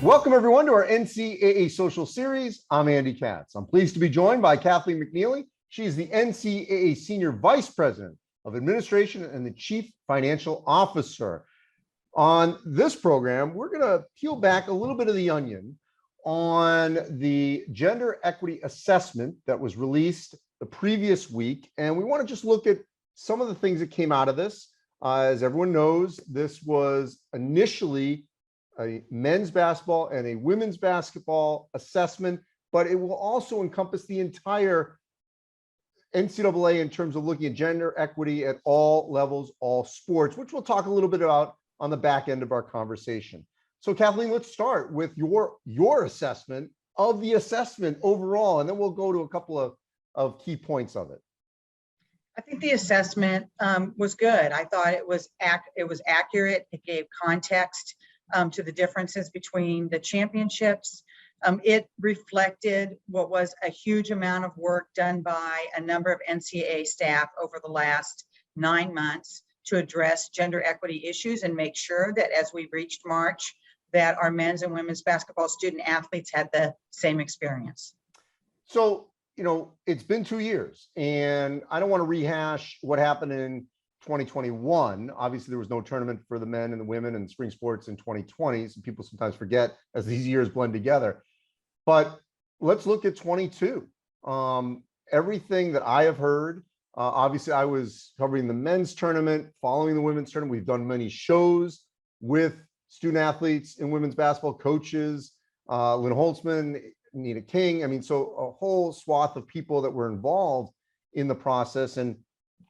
Welcome, everyone, to our NCAA social series. I'm Andy Katz. I'm pleased to be joined by Kathleen McNeely. She is the NCAA Senior Vice President of Administration and the Chief Financial Officer. On this program, we're going to peel back a little bit of the onion on the gender equity assessment that was released the previous week. And we want to just look at some of the things that came out of this. As everyone knows, this was initially a men's basketball and a women's basketball assessment, but it will also encompass the entire NCAA in terms of looking at gender equity at all levels, all sports, which we'll talk a little bit about on the back end of our conversation. So Kathleen, let's start with your assessment of the assessment overall, and then we'll go to a couple of key points of it. I think the assessment was good. I thought it was accurate. It gave context to the differences between the championships. It reflected what was a huge amount of work done by a number of NCAA staff over the last 9 months to address gender equity issues and make sure that as we reached March, that our men's and women's basketball student athletes had the same experience. So, it's been 2 years, and I don't want to rehash what happened in 2021. Obviously, there was no tournament for the men and the women and spring sports in 2020. So people sometimes forget as these years blend together. But let's look at 22. Everything that I have heard, obviously, I was covering the men's tournament, following the women's tournament. We've done many shows with student athletes in women's basketball, coaches, Lynn Holtzman, Nina King. I mean, so a whole swath of people that were involved in the process. And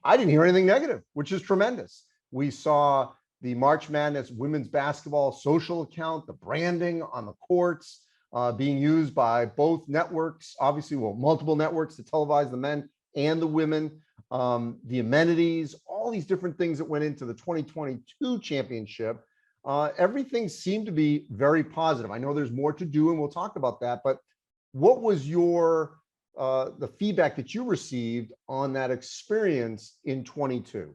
I didn't hear anything negative, which is tremendous. We saw the March Madness women's basketball social account, the branding on the courts being used by both networks, obviously, multiple networks to televise the men and the women, the amenities, all these different things that went into the 2022 championship. Everything seemed to be very positive. I know there's more to do, and we'll talk about that, but what was the feedback that you received on that experience in 22?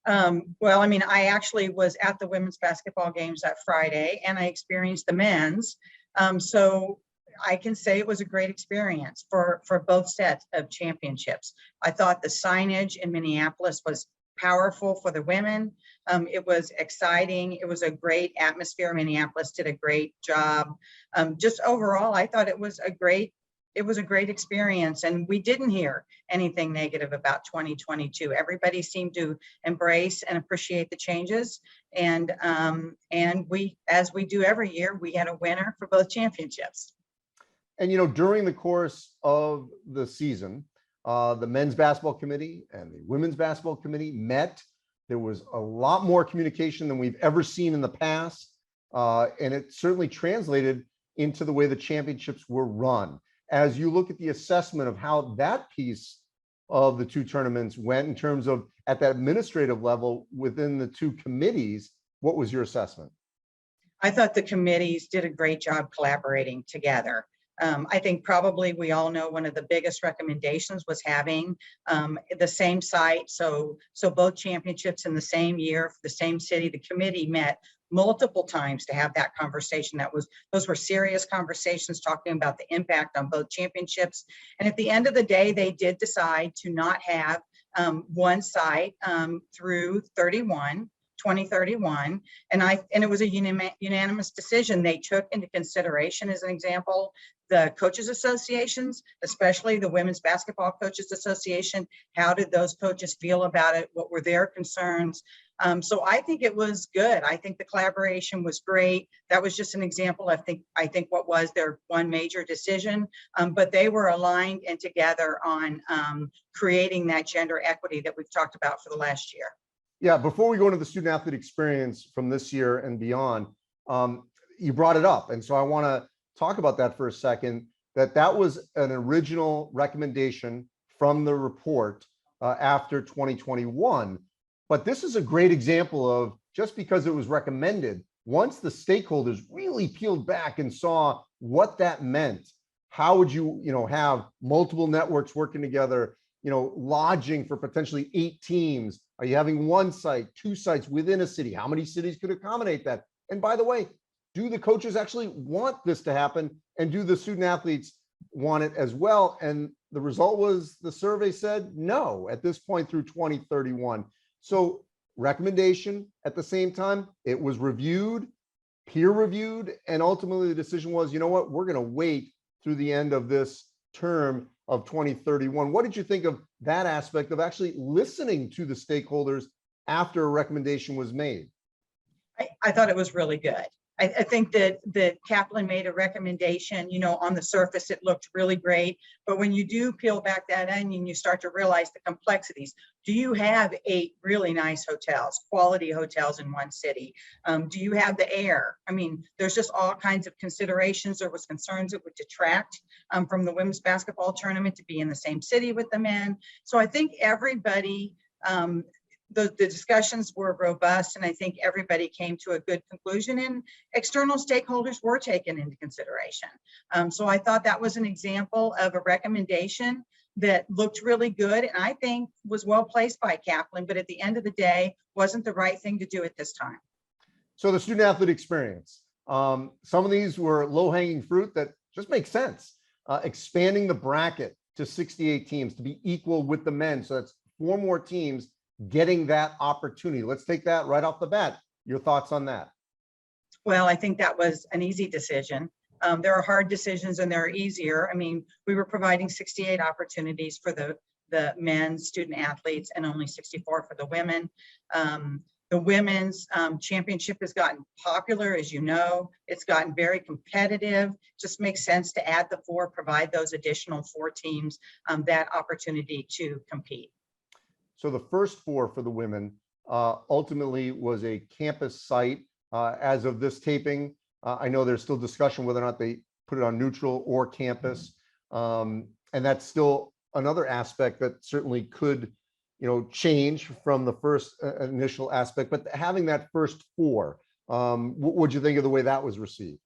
Well, I mean, I actually was at the women's basketball games that Friday, and I experienced the men's. So I can say it was a great experience for both sets of championships. I thought the signage in Minneapolis was powerful for the women. It was exciting. It was a great atmosphere. Minneapolis did a great job. Just overall, I thought it was a great experience, and we didn't hear anything negative about 2022. Everybody seemed to embrace and appreciate the changes, and we, as we do every year, we had a winner for both championships. And during the course of the season, the men's basketball committee and the women's basketball committee met. There was a lot more communication than we've ever seen in the past, and it certainly translated into the way the championships were run. As you look at the assessment of how that piece of the two tournaments went in terms of at that administrative level within the two committees, what was your assessment? I thought the committees did a great job collaborating together. I think probably we all know one of the biggest recommendations was having the same site. So both championships in the same year for the same city. The committee met multiple times to have that conversation. Those were serious conversations talking about the impact on both championships. And at the end of the day, they did decide to not have one site through 2031, and it was a unanimous decision. They took into consideration, as an example, the coaches associations, especially the Women's Basketball Coaches Association. How did those coaches feel about it? What were their concerns? So I think it was good. I think the collaboration was great. That was just an example. I think what was their one major decision, but they were aligned and together on creating that gender equity that we've talked about for the last year. Yeah, before we go into the student athlete experience from this year and beyond, you brought it up. And so I want to talk about that for a second, that was an original recommendation from the report after 2021. But this is a great example of just because it was recommended, once the stakeholders really peeled back and saw what that meant, how would you, have multiple networks working together, lodging for potentially 8 teams? Are you having one site, 2 sites within a city? How many cities could accommodate that? And by the way, do the coaches actually want this to happen? And do the student athletes want it as well? And the result was the survey said no at this point through 2031. So recommendation at the same time, it was reviewed, peer reviewed, and ultimately the decision was, you know what, we're going to wait through the end of this term of 2031. What did you think of that aspect of actually listening to the stakeholders after a recommendation was made? I thought it was really good. I think that Kaplan made a recommendation, you know, on the surface, it looked really great. But when you do peel back that onion, you start to realize the complexities. Do you have 8 really nice hotels, quality hotels in one city? Do you have the air? I mean, there's just all kinds of considerations. There was concerns it would detract from the women's basketball tournament to be in the same city with the men. So I think everybody, the discussions were robust, and I think everybody came to a good conclusion, and external stakeholders were taken into consideration. So I thought that was an example of a recommendation that looked really good, and I think was well placed by Kaplan, but at the end of the day, wasn't the right thing to do at this time. So the student athlete experience, some of these were low-hanging fruit that just make sense. Expanding the bracket to 68 teams to be equal with the men. So that's 4 more teams getting that opportunity. Let's take that right off the bat. Your thoughts on that? Well, I think that was an easy decision. There are hard decisions and there are easier. I mean, we were providing 68 opportunities for the men's student athletes and only 64 for the women. The women's championship has gotten popular, as you know. It's gotten very competitive. Just makes sense to add the 4, provide those additional 4 teams that opportunity to compete. So the first 4 for the women ultimately was a campus site. As of this taping, I know there's still discussion whether or not they put it on neutral or campus. And that's still another aspect that certainly could, you know, change from the first initial aspect. But having that first 4, what would you think of the way that was received?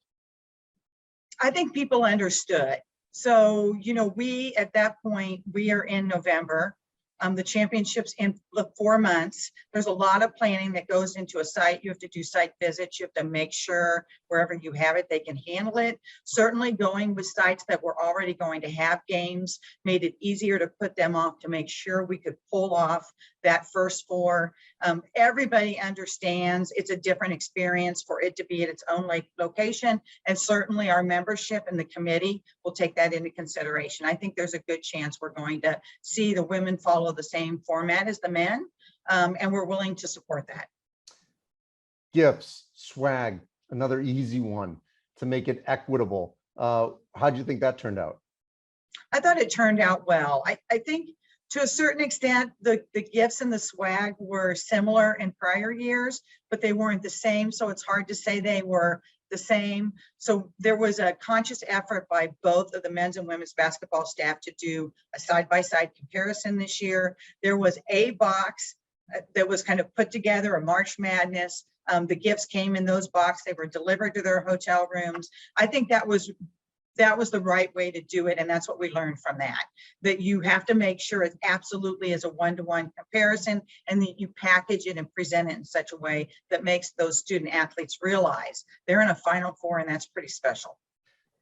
I think people understood. So, you know, we, at that point, we are in November. The championships in 4 months. There's a lot of planning that goes into a site. You have to do site visits. You have to make sure wherever you have it, they can handle it. Certainly going with sites that were already going to have games made it easier to put them off to make sure we could pull off that first 4. Everybody understands it's a different experience for it to be at its own location. And certainly our membership and the committee will take that into consideration. I think there's a good chance we're going to see the women follow the same format as the men, and we're willing to support that. Gifts, swag, another easy one to make it equitable. How do you think that turned out? I thought it turned out well. I think to a certain extent, the gifts and the swag were similar in prior years, but they weren't the same. So it's hard to say they were the same. So there was a conscious effort by both of the men's and women's basketball staff to do a side-by-side comparison this year. There was a box that was kind of put together, a March Madness. The gifts came in those boxes. They were delivered to their hotel rooms. I think that was the right way to do it. And that's what we learned from that you have to make sure it absolutely is a one-to-one comparison, and that you package it and present it in such a way that makes those student athletes realize they're in a Final Four, and that's pretty special.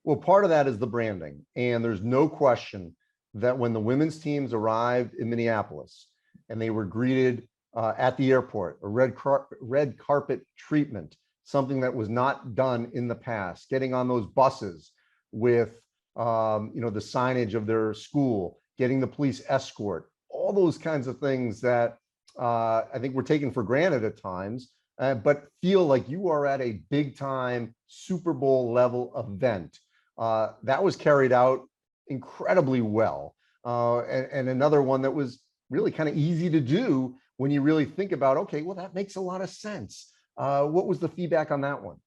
Well, part of that is the branding. And there's no question that when the women's teams arrived in Minneapolis and they were greeted at the airport, a red carpet treatment, something that was not done in the past, getting on those buses with you know, the signage of their school, getting the police escort, all those kinds of things that I think were taken for granted at times, but feel like you are at a big time Super Bowl level event. That was carried out incredibly well. And another one that was really kind of easy to do when you really think about, okay, well, that makes a lot of sense. What was the feedback on that one?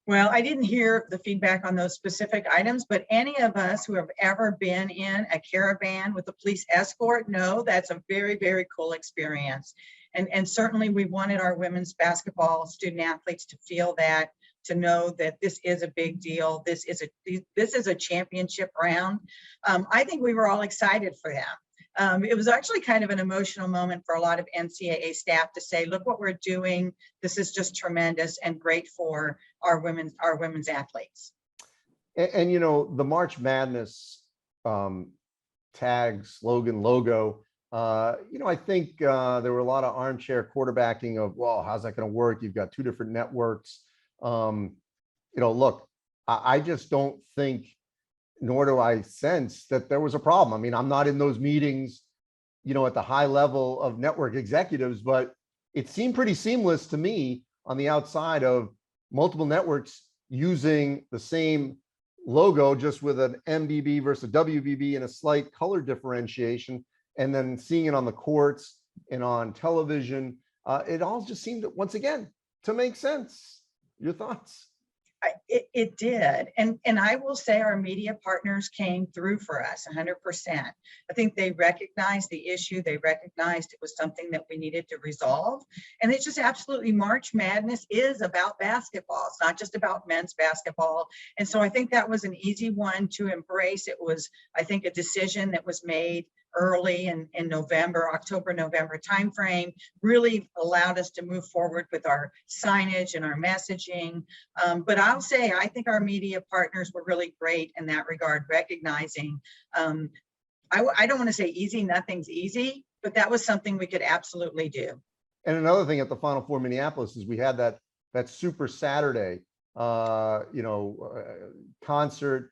Well, I didn't hear the feedback on those specific items, but any of us who have ever been in a caravan with a police escort know that's a very, very cool experience. And certainly we wanted our women's basketball student athletes to feel that, to know that this is a big deal. This is a championship round. I think we were all excited for them. It was actually kind of an emotional moment for a lot of NCAA staff to say, look what we're doing. This is just tremendous and great for our women's athletes. And you know, the March Madness tag, slogan, logo, you know, I think there were a lot of armchair quarterbacking of, well, how's that going to work? You've got two different networks. You know, look, I just don't think, nor do I sense that there was a problem. I mean, I'm not in those meetings, you know, at the high level of network executives, but it seemed pretty seamless to me on the outside of multiple networks using the same logo, just with an MBB versus WBB and a slight color differentiation, and then seeing it on the courts and on television. It all just seemed, once again, to make sense. Your thoughts? It did. And I will say our media partners came through for us 100%. I think they recognized the issue. They recognized it was something that we needed to resolve. And it's just absolutely, March Madness is about basketball. It's not just about men's basketball. And so I think that was an easy one to embrace. It was, I think, a decision that was made early in November, October, November timeframe, really allowed us to move forward with our signage and our messaging. But I'll say, I think our media partners were really great in that regard, recognizing, I don't want to say easy, nothing's easy, but that was something we could absolutely do. And another thing at the Final Four Minneapolis is we had that Super Saturday, you know, concert.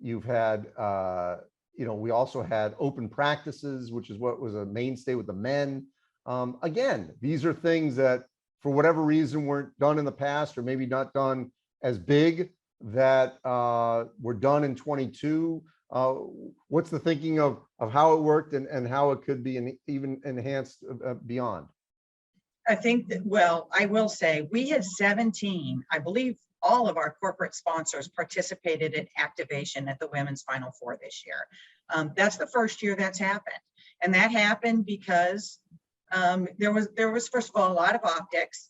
You've had, you know, we also had open practices, which is what was a mainstay with the men. Again, these are things that, for whatever reason, weren't done in the past, or maybe not done as big, that were done in 22. What's the thinking of how it worked and how it could be even enhanced beyond? I think that, well, I will say we had 17, I believe all of our corporate sponsors participated in activation at the Women's Final Four this year. That's the first year that's happened. And that happened because there was, first of all, a lot of optics.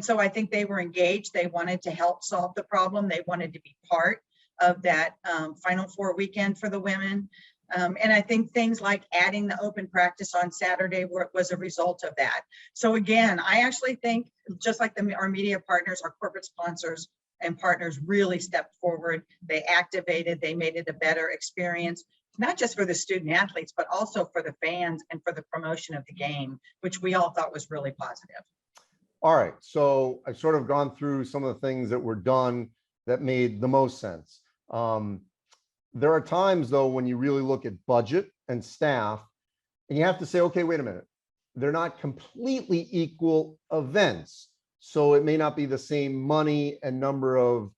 So I think they were engaged. They wanted to help solve the problem. They wanted to be part of that Final Four weekend for the women. And I think things like adding the open practice on Saturday was a result of that. So again, I actually think, just like our media partners, our corporate sponsors and partners really stepped forward. They activated, they made it a better experience, not just for the student athletes, but also for the fans and for the promotion of the game, which we all thought was really positive. All right, so I've sort of gone through some of the things that were done that made the most sense. There are times, though, when you really look at budget and staff, and you have to say, okay, wait a minute, they're not completely equal events. So it may not be the same money and number of,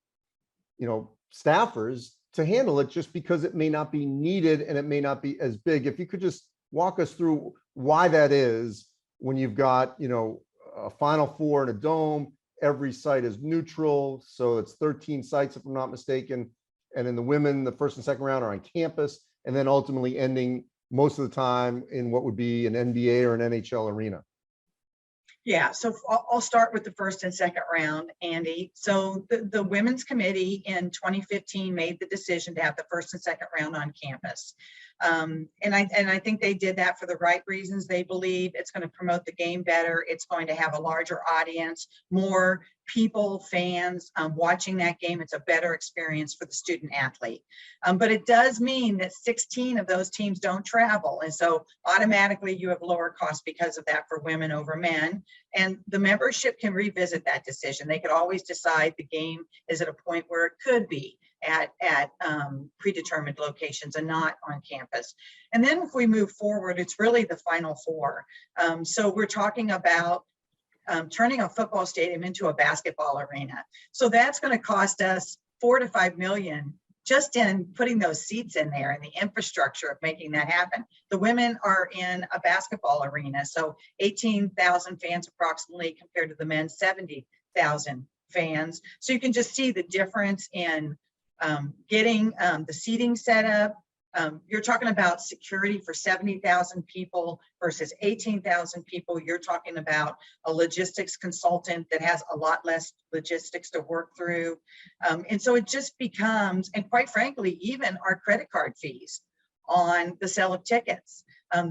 you know, staffers to handle it, just because it may not be needed and it may not be as big. If you could just walk us through why that is, when you've got, you know, a Final Four in a dome, every site is neutral. So it's 13 sites, if I'm not mistaken. And in the women, the first and second round are on campus, and then ultimately ending most of the time in what would be an NBA or an NHL arena. Yeah, so I'll start with the first and second round, Andy. So the women's committee in 2015 made the decision to have the first and second round on campus. And I think they did that for the right reasons. They believe it's going to promote the game better. It's going to have a larger audience, more people, fans watching that game. It's a better experience for the student athlete. But it does mean that 16 of those teams don't travel. And so automatically you have lower costs because of that for women over men. And the membership can revisit that decision. They could always decide the game is at a point where it could be at predetermined locations and not on campus. And then if we move forward, it's really the Final Four. So we're talking about turning a football stadium into a basketball arena. So that's going to cost us $4 to $5 million just in putting those seats in there and the infrastructure of making that happen. The women are in a basketball arena, so 18,000 fans approximately compared to the men, 70,000 fans. So you can just see the difference in getting the seating set up. You're talking about security for 70,000 people versus 18,000 people. You're talking about a logistics consultant that has a lot less logistics to work through. And so it just becomes, and quite frankly, even our credit card fees on the sale of tickets.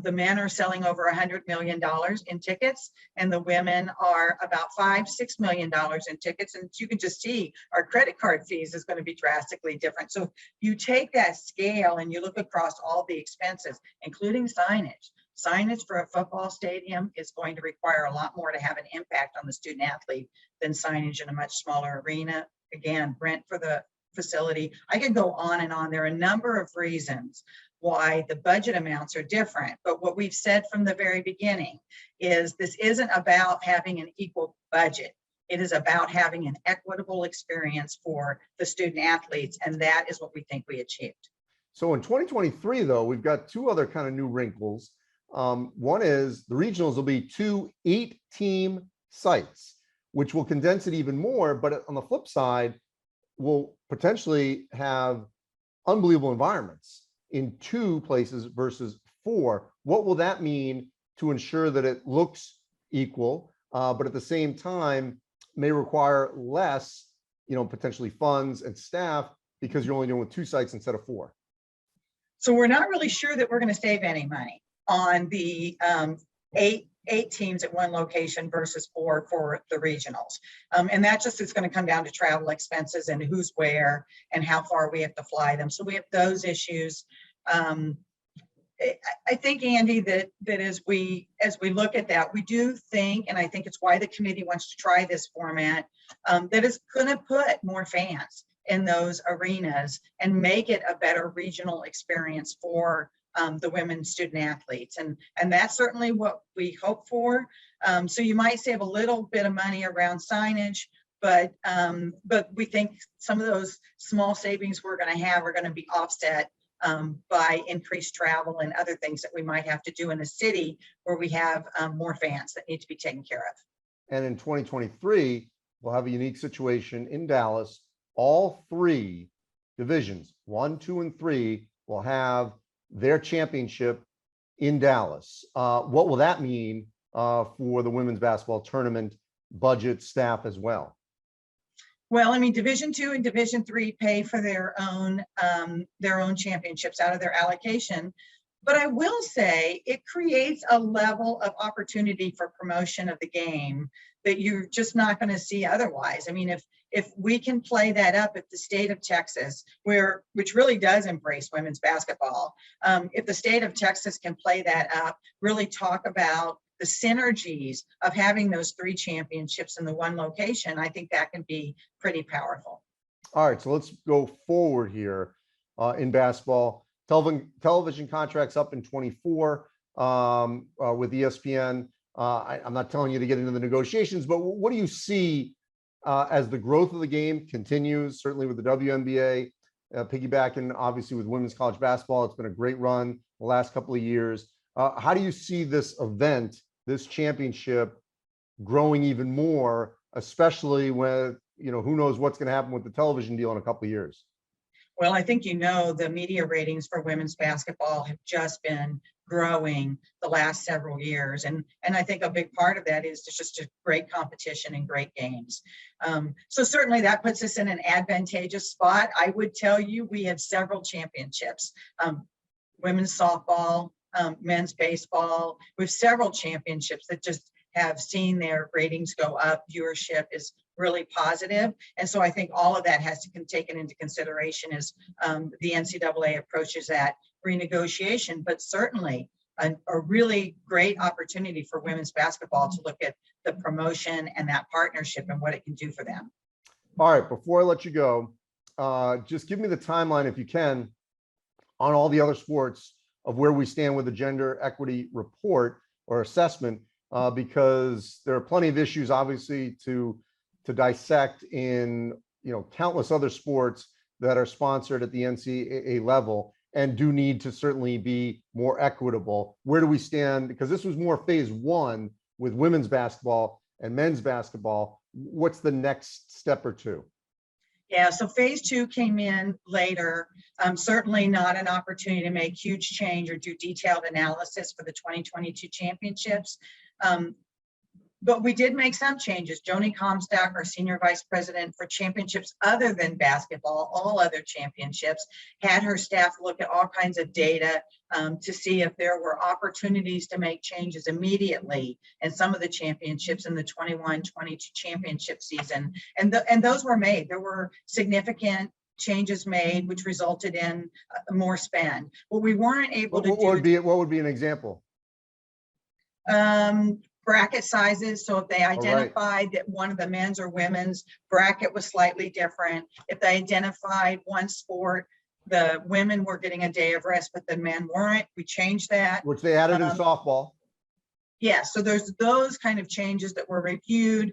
The men are selling over $100 million in tickets, and the women are about $5-6 million in tickets. And you can just see our credit card fees is going to be drastically different. So you take that scale and you look across all the expenses, including signage. Signage for a football stadium is going to require a lot more to have an impact on the student athlete than signage in a much smaller arena. Again, rent for the facility. I could go on and on. There are a number of reasons why the budget amounts are different. But what we've said from the very beginning is this isn't about having an equal budget. It is about having an equitable experience for the student athletes. And that is what we think we achieved. So in 2023, though, we've got two other kind of new wrinkles. One is the regionals will be 2 8-team sites, which will condense it even more. But on the flip side, we'll potentially have unbelievable environments in 2 places versus 4. What will that mean to ensure that it looks equal, but at the same time may require less, potentially funds and staff because you're only doing with 2 sites instead of 4? So we're not really sure that we're going to save any money on the eight teams at one location versus 4 for the regionals. And that just is going to come down to travel expenses and who's where and how far we have to fly them. So we have those issues. I think, Andy, that as we look at that, we do think, and I think it's why the committee wants to try this format, that it's going to put more fans in those arenas and make it a better regional experience for the women's student athletes. And that's certainly what we hope for. So you might save a little bit of money around signage, but we think some of those small savings we're going to have are going to be offset by increased travel and other things that we might have to do in a city where we have more fans that need to be taken care of. And in 2023, we'll have a unique situation in Dallas. All 3 divisions, 1, 2, and 3, will have their championship in Dallas. What will that mean for the women's basketball tournament budget, staff as well? Well, I mean, Division II and Division III pay for their own championships out of their allocation. But I will say it creates a level of opportunity for promotion of the game that you're just not going to see otherwise. I mean, if we can play that up, if the state of Texas, which really does embrace women's basketball, if the state of Texas can play that up, really talk about the synergies of having those 3 championships in the one location, I think that can be pretty powerful. All right, so let's go forward here in basketball. Television contracts up in 24 with ESPN. I'm not telling you to get into the negotiations, but what do you see as the growth of the game continues, certainly with the WNBA, piggybacking obviously with women's college basketball? It's been a great run the last couple of years. How do you see this event, this championship, growing even more, especially when, who knows what's going to happen with the television deal in a couple of years? Well, I think the media ratings for women's basketball have just been growing the last several years. And I think a big part of that is just a great competition and great games. So certainly that puts us in an advantageous spot. I would tell you we have several championships, women's softball, men's baseball. We have several championships that just have seen their ratings go up. Viewership is really positive. And so I think all of that has to be taken into consideration as the NCAA approaches that renegotiation, but certainly a really great opportunity for women's basketball to look at the promotion and that partnership and what it can do for them. All right, before I let you go, just give me the timeline, if you can, on all the other sports of where we stand with the gender equity report or assessment, because there are plenty of issues, obviously, to dissect in countless other sports that are sponsored at the NCAA level and do need to certainly be more equitable. Where do we stand? Because this was more phase 1 with women's basketball and men's basketball. What's the next step or 2? Yeah, so phase 2 came in later. Certainly not an opportunity to make huge change or do detailed analysis for the 2022 championships. But we did make some changes. Joni Comstock, our senior vice president for championships other than basketball, all other championships, had her staff look at all kinds of data to see if there were opportunities to make changes immediately in some of the championships in the 21-22 championship season. And those were made. There were significant changes made, which resulted in more spend. What we weren't able to do. What would be an example? Bracket sizes. So if they identified that one of the men's or women's bracket was slightly different, if they identified one sport, the women were getting a day of rest, but the men weren't, we changed that. Which they added in softball. Yeah, so there's those kind of changes that were reviewed.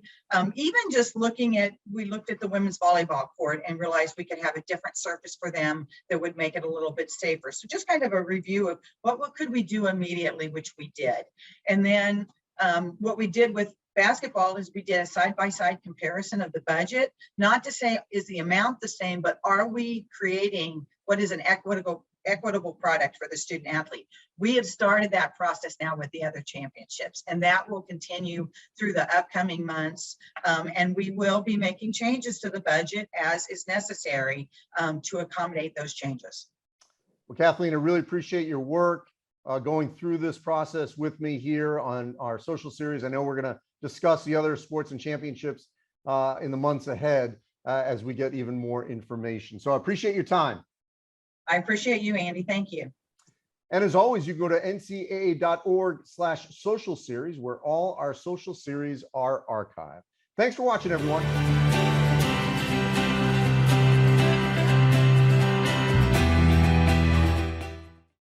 Even just we looked at the women's volleyball court and realized we could have a different surface for them that would make it a little bit safer. So just kind of a review of what could we do immediately, which we did. And then what we did with basketball is we did a side-by-side comparison of the budget, not to say is the amount the same, but are we creating what is an equitable product for the student athlete. We have started that process now with the other championships, and that will continue through the upcoming months. And we will be making changes to the budget as is necessary to accommodate those changes. Well, Kathleen, I really appreciate your work going through this process with me here on our social series. I know we're going to discuss the other sports and championships in the months ahead as we get even more information. So I appreciate your time. I appreciate you, Andy. Thank you. And as always, you can go to ncaa.org/social series, where all our social series are archived. Thanks for watching, everyone.